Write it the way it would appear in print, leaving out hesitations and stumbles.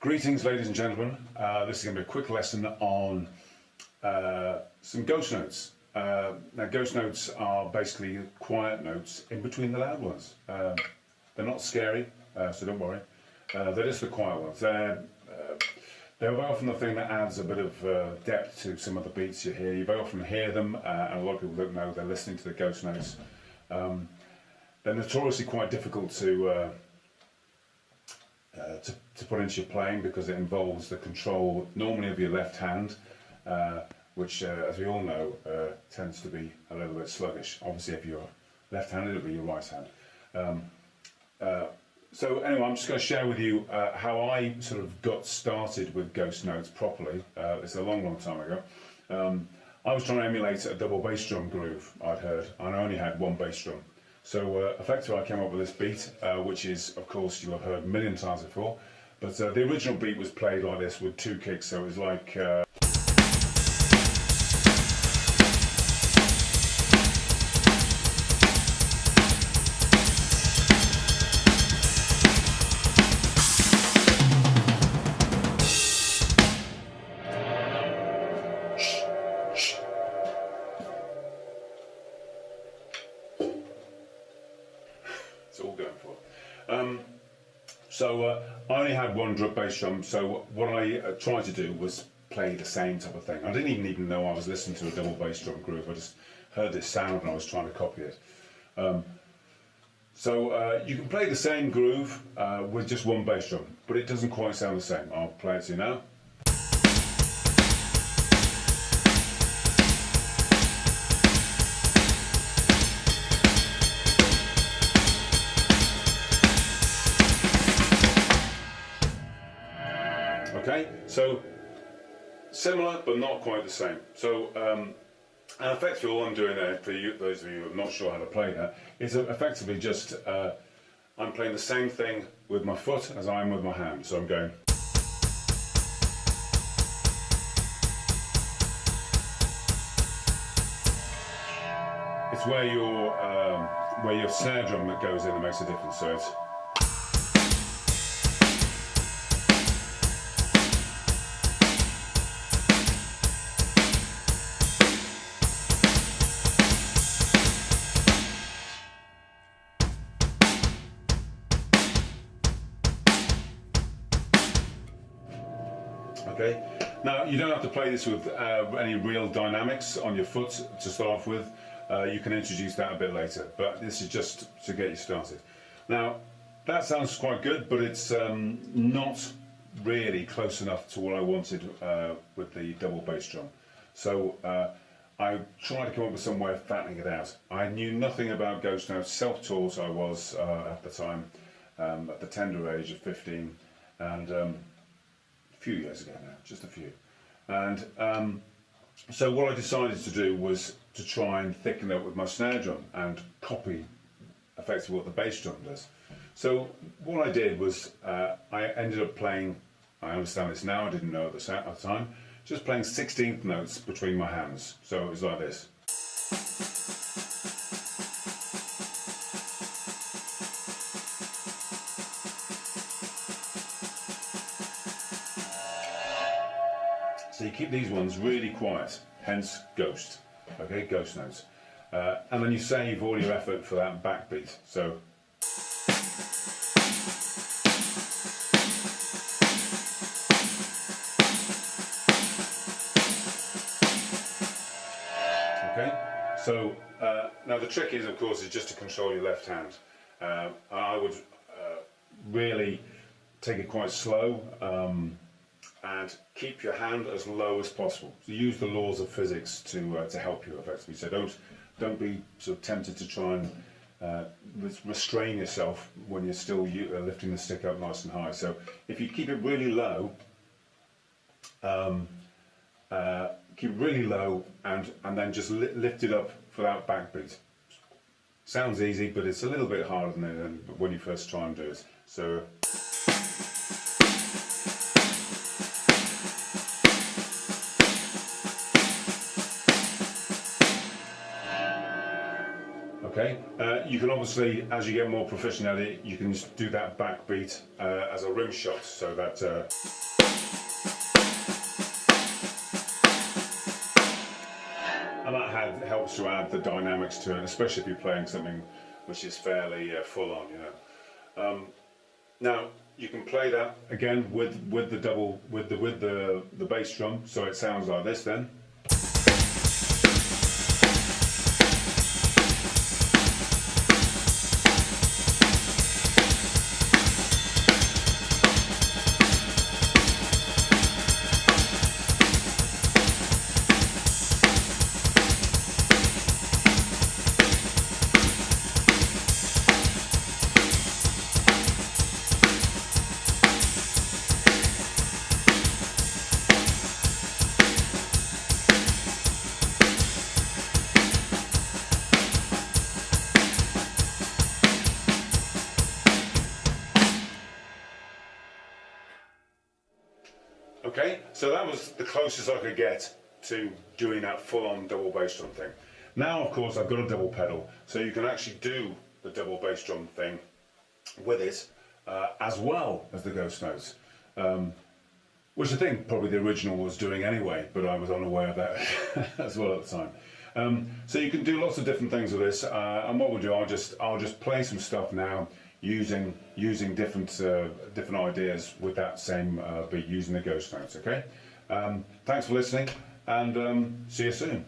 Greetings, ladies and gentlemen. This is going to be a quick lesson on some ghost notes. Now, ghost notes are basically quiet notes in between the loud ones. They're not scary, so don't worry. They're just the quiet ones. They're very often the thing that adds a bit of depth to some of the beats you hear. You very often hear them, and a lot of people don't know they're listening to the ghost notes. They're notoriously quite difficult to put into your playing because it involves the control normally of your left hand, which as we all know tends to be a little bit sluggish. Obviously if you're left-handed it'll be your right hand. So anyway, I'm just going to share with you how I sort of got started with ghost notes properly. It's a long time ago. I was trying to emulate a double bass drum groove I'd heard, and I only had one bass drum. So effectively I came up with this beat, which is, of course, you'll have heard a million times before, but the original beat was played like this with two kicks, so it was like... It's all going for. I only had one bass drum, so what I tried to do was play the same type of thing. I didn't even know I was listening to a double bass drum groove. I just heard this sound and I was trying to copy it. You can play the same groove with just one bass drum, but it doesn't quite sound the same. I'll play it to you now. Okay, so similar but not quite the same. So, and effectively all I'm doing there, for you, those of you who are not sure how to play that, is effectively just I'm playing the same thing with my foot as I am with my hand. So I'm going. It's where your snare drum that goes in that makes a difference. So it's. Okay. Now you don't have to play this with any real dynamics on your foot to start off with. You can introduce that a bit later, but this is just to get you started. Now that sounds quite good, but it's not really close enough to what I wanted with the double bass drum. So I tried to come up with some way of fattening it out. I knew nothing about ghost notes, self-taught I was at the time, at the tender age of 15, and a few years ago now, just a few. And so what I decided to do was to try and thicken it with my snare drum and copy effectively what the bass drum does. So what I did was I ended up playing, I understand this now, I didn't know at the time, just playing 16th notes between my hands. So it was like this. So you keep these ones really quiet, hence ghost, okay, ghost notes. And then you save all your effort for that backbeat. So. Okay, so now the trick is, of course, is just to control your left hand. I would really take it quite slow. And keep your hand as low as possible. So use the laws of physics to help you effectively. So don't be sort of tempted to try and restrain yourself when you're still lifting the stick up nice and high. So if you keep it really low, and then just lift it up for that backbeat. Sounds easy, but it's a little bit harder than when you first try and do it. So. Okay, you can obviously, as you get more proficient at it, you can just do that backbeat as a rim shot, so that and that helps to add the dynamics to it, especially if you're playing something which is fairly full on, you know. Now you can play that again with the bass drum, so it sounds like this then. Okay, so that was the closest I could get to doing that full-on double bass drum thing. Now, of course, I've got a double pedal, so you can actually do the double bass drum thing with it, as well as the ghost notes, which I think probably the original was doing anyway, but I was unaware of that as well at the time. So you can do lots of different things with this, and what we'll do, I'll just play some stuff now using different ideas with that same beat, using the ghost notes. Okay, thanks for listening, and see you soon.